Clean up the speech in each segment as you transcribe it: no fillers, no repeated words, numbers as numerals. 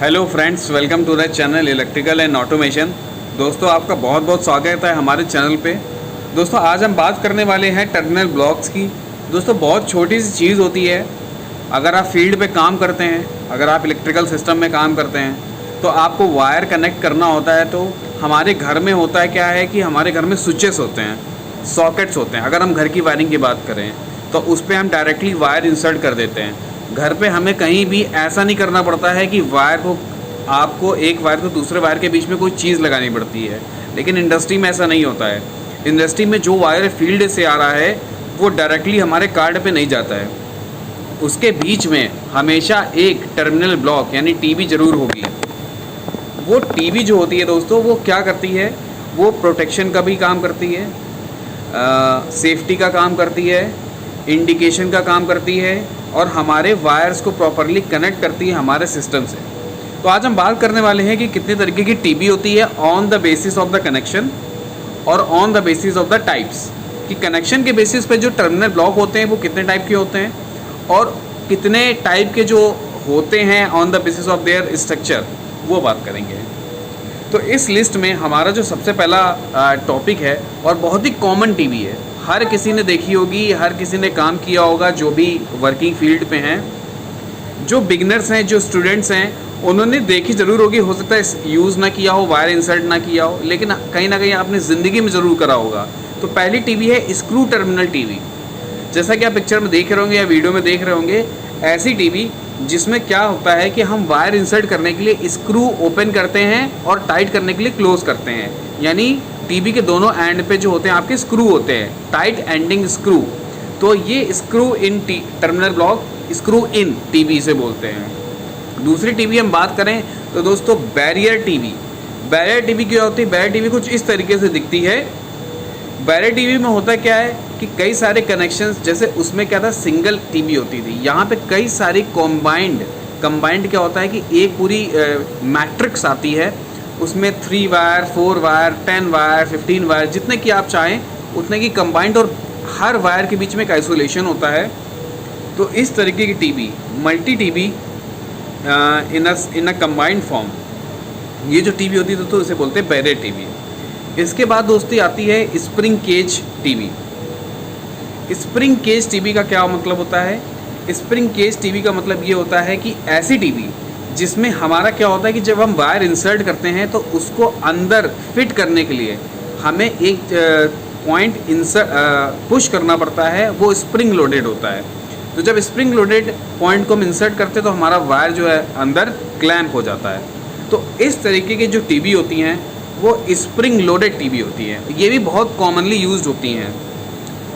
Hello friends, welcome to the channel electrical and automation. दोस्तों, आपका बहुत बहुत स्वागत है हमारे चैनल पे। दोस्तों, आज हम बात करने वाले हैं टर्मिनल ब्लॉक्स की। दोस्तों, बहुत छोटी सी चीज़ होती है। अगर आप फील्ड पे काम करते हैं, अगर आप इलेक्ट्रिकल सिस्टम में काम करते हैं, तो आपको वायर कनेक्ट करना होता है। तो हमारे घर में होता है क्या है कि हमारे घर में स्विचेस होते हैं, सॉकेट्स होते हैं। अगर हम घर की वायरिंग की बात करें तो उस पर हम डायरेक्टली वायर इंसर्ट कर देते हैं। घर पे हमें कहीं भी ऐसा नहीं करना पड़ता है कि वायर को आपको एक वायर को दूसरे वायर के बीच में कोई चीज़ लगानी पड़ती है। लेकिन इंडस्ट्री में ऐसा नहीं होता है। इंडस्ट्री में जो वायर फील्ड से आ रहा है वो डायरेक्टली हमारे कार्ड पे नहीं जाता है। उसके बीच में हमेशा एक टर्मिनल ब्लॉक यानी टीबी ज़रूर होगी। वो टीबी जो होती है दोस्तों, वो क्या करती है, वो प्रोटेक्शन का भी काम करती है, सेफ्टी का काम करती है, इंडिकेशन का काम करती है और हमारे वायर्स को प्रॉपरली कनेक्ट करती है हमारे सिस्टम से। तो आज हम बात करने वाले हैं कि कितने तरीके की टीबी होती है on the basis of the connection और on the basis of the types. कि कनेक्शन के बेसिस पे जो टर्मिनल ब्लॉक होते हैं वो कितने टाइप के होते हैं और कितने टाइप के जो होते हैं on the basis of their structure, वो बात करेंगे। तो इस लिस्ट में हमारा जो सबसे पहला टॉपिक है और बहुत ही कॉमन टीबी है, हर किसी ने देखी होगी, हर किसी ने काम किया होगा, जो भी वर्किंग फील्ड पे हैं, जो बिगनर्स हैं, जो स्टूडेंट्स हैं, उन्होंने देखी ज़रूर होगी। हो सकता है यूज़ ना किया हो, वायर इंसर्ट ना किया हो, लेकिन कहीं ना कहीं आपने ज़िंदगी में ज़रूर करा होगा। तो पहली टीबी है स्क्रू टर्मिनल टीबी। जैसा कि आप पिक्चर में देख रहे होंगे या वीडियो में देख रहे होंगे, ऐसी टीबी जिसमें क्या होता है कि हम वायर इंसर्ट करने के लिए स्क्रू ओपन करते हैं और टाइट करने के लिए क्लोज करते हैं। यानी टीबी के दोनों एंड पे जो होते हैं आपके स्क्रू होते हैं, टाइट एंडिंग स्क्रू। तो ये स्क्रू इन टर्मिनल ब्लॉक स्क्रू इन टीबी से बोलते हैं। दूसरी टीबी हम बात करें तो दोस्तों बैरियर टीबी। बैरियर टीबी क्या होती है? बैरियर टीबी कुछ इस तरीके से दिखती है। बैरियर टीबी में होता क्या है कि कई सारे कनेक्शंस, जैसे उसमें क्या था, सिंगल टीबी होती थी, यहाँ पे कई सारी कंबाइंड क्या होता है कि एक पूरी मैट्रिक्स आती है, उसमें 3 वायर, 4 वायर, 10 वायर, 15 वायर, जितने की आप चाहें उतने की कंबाइंड, और हर वायर के बीच में एक आइसोलेशन होता है। तो इस तरीके की TB, multi TB in a combined form, ये जो टीबी होती है दोस्तों इसे बोलते हैं बैरियर टीबी। इसके बाद दोस्ती आती है spring cage TB. Spring cage TB का क्या मतलब होता है? स्प्रिंग केज टीबी का मतलब ये होता है कि ऐसी टीबी जिसमें हमारा क्या होता है कि जब हम वायर इंसर्ट करते हैं तो उसको अंदर फिट करने के लिए हमें एक पॉइंट पुश करना पड़ता है, वो स्प्रिंग लोडेड होता है। तो जब स्प्रिंग लोडेड पॉइंट को हम इंसर्ट करते हैं तो हमारा वायर जो है अंदर क्लैम्प हो जाता है। तो इस तरीके की जो टीबी होती हैं वो स्प्रिंग लोडेड टीबी होती है। ये भी बहुत कॉमनली यूज्ड होती हैं।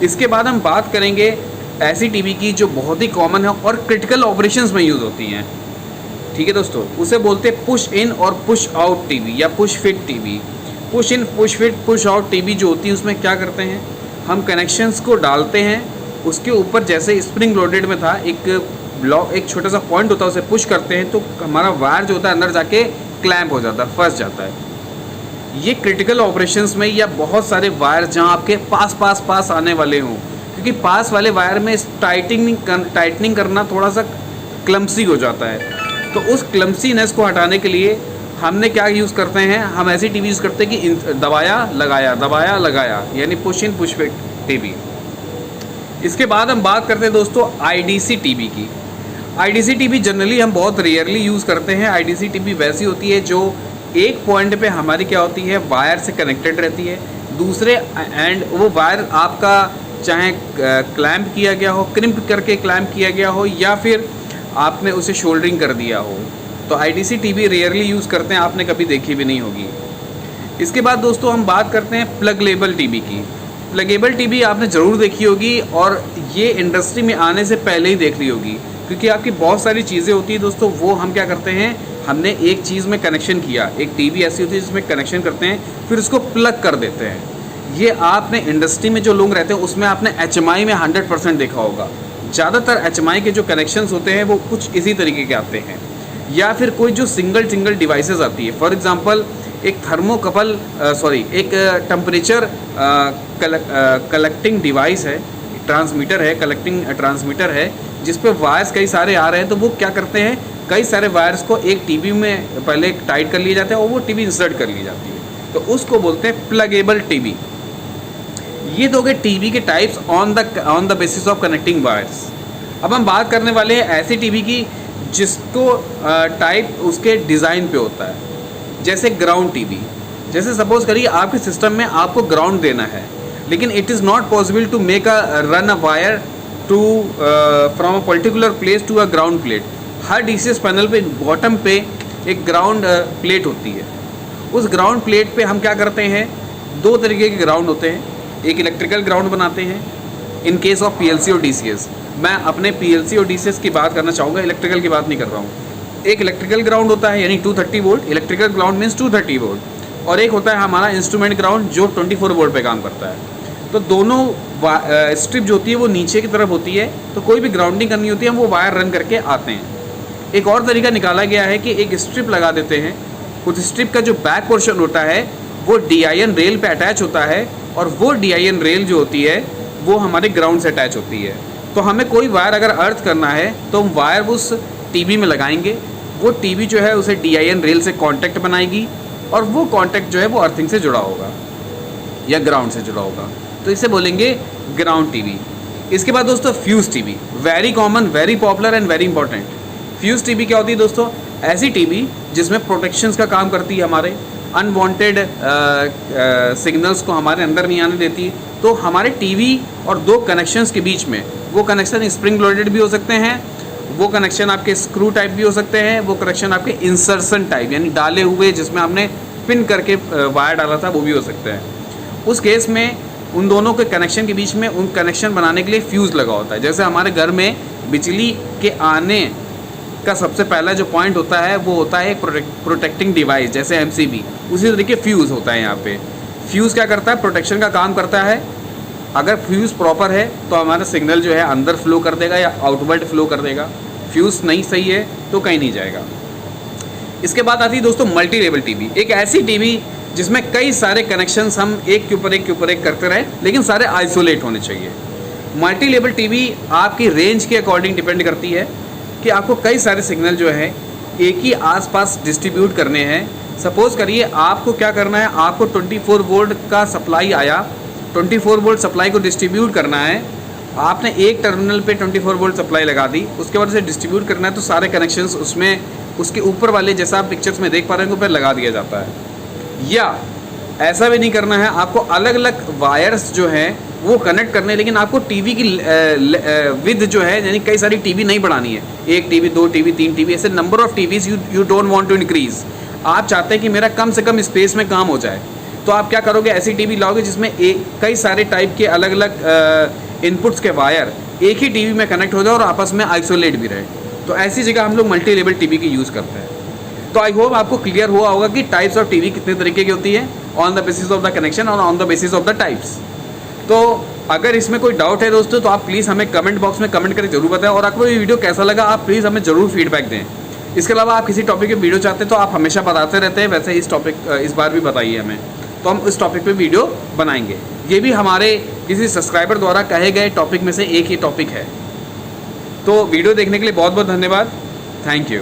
इसके बाद हम बात करेंगे ऐसी टीबी की जो बहुत ही कॉमन है और क्रिटिकल ऑपरेशंस में यूज़ होती हैं। ठीक है दोस्तों, उसे बोलते हैं पुश इन और पुश आउट टीबी या push fit TB. Push in, push fit, push out TB जो होती है उसमें क्या करते हैं, हम कनेक्शंस को डालते हैं, उसके ऊपर जैसे स्प्रिंग लोडेड में था एक ब्लॉक, एक छोटा सा पॉइंट होता है, उसे पुश करते हैं तो हमारा वायर जो होता है अंदर जाके क्लैम्प हो जाता है, फंस जाता है। ये क्रिटिकल ऑपरेशंस में या बहुत सारे वायर जहाँ आपके पास आने वाले हों, क्योंकि पास वाले वायर में टाइटनिंग करना थोड़ा सा क्लम्सी हो जाता है। तो उस क्लम्सीनेस को हटाने के लिए हमने क्या यूज़ करते हैं, हम ऐसी टीबी यूज़ करते हैं कि दबाया लगाया, यानी push in push fit TB. इसके बाद हम बात करते हैं दोस्तों आईडीसी टीबी की। आईडीसी टीबी जनरली हम बहुत रेयरली यूज़ करते हैं। आईडीसी टीबी वैसी होती है जो एक पॉइंट पे हमारी क्या होती है, वायर से कनेक्टेड रहती है, दूसरे एंड वो वायर आपका चाहे क्लैम्प किया गया हो, क्रिम्प करके क्लैम्प किया गया हो, या फिर आपने उसे शोल्डरिंग कर दिया हो। तो आईडीसी टीबी रेयरली यूज़ करते हैं, आपने कभी देखी भी नहीं होगी। इसके बाद दोस्तों हम बात करते हैं प्लगेबल टीबी की। प्लगेबल टीबी आपने ज़रूर देखी होगी और ये इंडस्ट्री में आने से पहले ही देख ली होगी, क्योंकि आपकी बहुत सारी चीज़ें होती हैं दोस्तों, वो हम क्या करते हैं, हमने एक चीज़ में कनेक्शन किया, एक टीवी ऐसी होती है जिसमें कनेक्शन करते हैं, फिर उसको प्लग कर देते हैं। ये आपने इंडस्ट्री में जो लोग रहते हैं उसमें आपने HMI में 100% देखा होगा। ज़्यादातर HMI के जो कनेक्शंस होते हैं वो कुछ इसी तरीके के आते हैं, या फिर कोई जो सिंगल डिवाइसेस आती है। फॉर एग्जांपल एक एक टेम्परेचर कलेक्टिंग डिवाइस है, ट्रांसमीटर है, कलेक्टिंग ट्रांसमीटर है, जिस पे वायर्स कई सारे आ रहे हैं। तो वो क्या करते हैं, कई सारे वायर्स को एक टीवी में पहले टाइट कर लिए जाते हैं और वो टीवी इंसर्ट कर ली जाती है, तो उसको बोलते हैं प्लगेबल टीवी। ये तो हो गए टीवी के types on the basis of connecting wires. अब हम बात करने वाले हैं ऐसी टीवी की जिसको टाइप उसके डिज़ाइन पे होता है, जैसे ग्राउंड टीवी। जैसे सपोज करिए आपके सिस्टम में आपको ग्राउंड देना है, लेकिन it is not possible to make run a wire to from a particular place to a ground plate. हर डीसीएस पैनल पे बॉटम पे एक ग्राउंड प्लेट होती है। उस ग्राउंड प्लेट पे हम क्या करते हैं, दो तरीके के ग्राउंड होते हैं। एक इलेक्ट्रिकल ग्राउंड बनाते हैं इन केस ऑफ पीएलसी और डीसीएस। मैं अपने पीएलसी और डीसीएस की बात करना चाहूँगा, इलेक्ट्रिकल की बात नहीं कर रहा हूँ। एक इलेक्ट्रिकल ग्राउंड होता है यानी 230 volt, electrical ground means 230 volt, और एक होता है हमारा इंस्ट्रूमेंट ग्राउंड जो 24 वोल्ट पे काम करता है। तो दोनों स्ट्रिप जो होती है वो नीचे की तरफ होती है, तो कोई भी ग्राउंडिंग करनी होती है हम वो वायर रन करके आते हैं। एक और तरीका निकाला गया है कि एक स्ट्रिप लगा देते हैं, कुछ स्ट्रिप का जो बैक पोर्शन होता है वो DIN रेल पे अटैच होता है, और वो DIN रेल जो होती है वो हमारे ग्राउंड से अटैच होती है। तो हमें कोई वायर अगर अर्थ करना है तो हम वायर उस टीवी में लगाएंगे, वो टीवी जो है उसे DIN रेल से कांटेक्ट बनाएगी, और वो कांटेक्ट जो है वो अर्थिंग से जुड़ा होगा या ग्राउंड से जुड़ा होगा, तो इसे बोलेंगे ग्राउंड टीवी। इसके बाद दोस्तों fuse TV, very common, very popular and very important. Fuse TV क्या होती है दोस्तों, ऐसी टीवी जिसमें प्रोटेक्शंस का काम करती है, हमारे अनवांटेड सिग्नल्स को हमारे अंदर नहीं आने देती। तो हमारे टीवी और दो कनेक्शंस के बीच में, वो कनेक्शन स्प्रिंग लोडेड भी हो सकते हैं, वो कनेक्शन आपके स्क्रू टाइप भी हो सकते हैं, वो कनेक्शन आपके इंसर्शन टाइप यानी डाले हुए जिसमें आपने पिन करके वायर डाला था वो भी हो सकते हैं। उस केस में उन दोनों के कनेक्शन के बीच में उन कनेक्शन बनाने के लिए फ्यूज़ लगा होता है। जैसे हमारे घर में बिजली के आने का सबसे पहला जो पॉइंट होता है वो होता है प्रोटेक्टिंग डिवाइस, जैसे MCB, उसी तरीके फ्यूज़ होता है। यहाँ पे फ्यूज़ क्या करता है, प्रोटेक्शन का काम करता है। अगर फ्यूज़ प्रॉपर है तो हमारा सिग्नल जो है अंदर फ्लो कर देगा या आउटवर्ड फ्लो कर देगा। फ्यूज़ नहीं सही है तो कहीं नहीं जाएगा। इसके बाद आती है दोस्तों मल्टी लेवल टीवी, एक ऐसी टीवी जिसमें कई सारे कनेक्शंस हम एक के ऊपर एक करते रहें, लेकिन सारे आइसोलेट होने चाहिए। मल्टी लेवल टीवी आपकी रेंज के अकॉर्डिंग डिपेंड करती है कि आपको कई सारे सिग्नल जो है एक ही आसपास डिस्ट्रीब्यूट करने हैं। सपोज़ करिए आपको क्या करना है, आपको 24 वोल्ट का सप्लाई आया, 24 वोल्ट सप्लाई को डिस्ट्रीब्यूट करना है। आपने एक टर्मिनल पे 24 वोल्ट सप्लाई लगा दी, उसके बाद से डिस्ट्रीब्यूट करना है तो सारे कनेक्शंस उसमें उसके ऊपर वाले, जैसा आप पिक्चर्स में देख पा रहे हैं, ऊपर लगा दिया जाता है। या ऐसा भी नहीं करना है, आपको अलग अलग वायर्स जो हैं वो कनेक्ट करने, लेकिन आपको टीवी की विद जो है यानी कई सारी टीवी नहीं बढ़ानी है, एक टीवी, दो टीवी, तीन टीवी, ऐसे number of TVs you don't want to increase. आप चाहते हैं कि मेरा कम से कम स्पेस में काम हो जाए, तो आप क्या करोगे, ऐसी टीवी लाओगे जिसमें कई सारे टाइप के अलग अलग इनपुट्स के वायर एक ही टीवी में कनेक्ट हो जाए और आपस में आइसोलेट भी रहे। तो ऐसी जगह हम लोग मल्टी लेवल टीवी की यूज़ करते हैं। तो आई होप आपको क्लियर हुआ होगा कि टाइप्स ऑफ टीवी कितने तरीके की होती है, on the basis of the connection और on the basis of the types. तो अगर इसमें कोई डाउट है दोस्तों तो आप प्लीज़ हमें कमेंट बॉक्स में कमेंट करके जरूर बताएं, और आपको ये वीडियो कैसा लगा आप प्लीज़ हमें ज़रूर फीडबैक दें। इसके अलावा आप किसी टॉपिक पे वीडियो चाहते हैं तो आप हमेशा बताते रहते हैं, वैसे इस बार भी बताइए हमें, तो हम इस टॉपिक पे वीडियो बनाएंगे। ये भी हमारे किसी सब्सक्राइबर द्वारा कहे गए टॉपिक में से एक ही टॉपिक है। तो वीडियो देखने के लिए बहुत बहुत धन्यवाद। Thank you.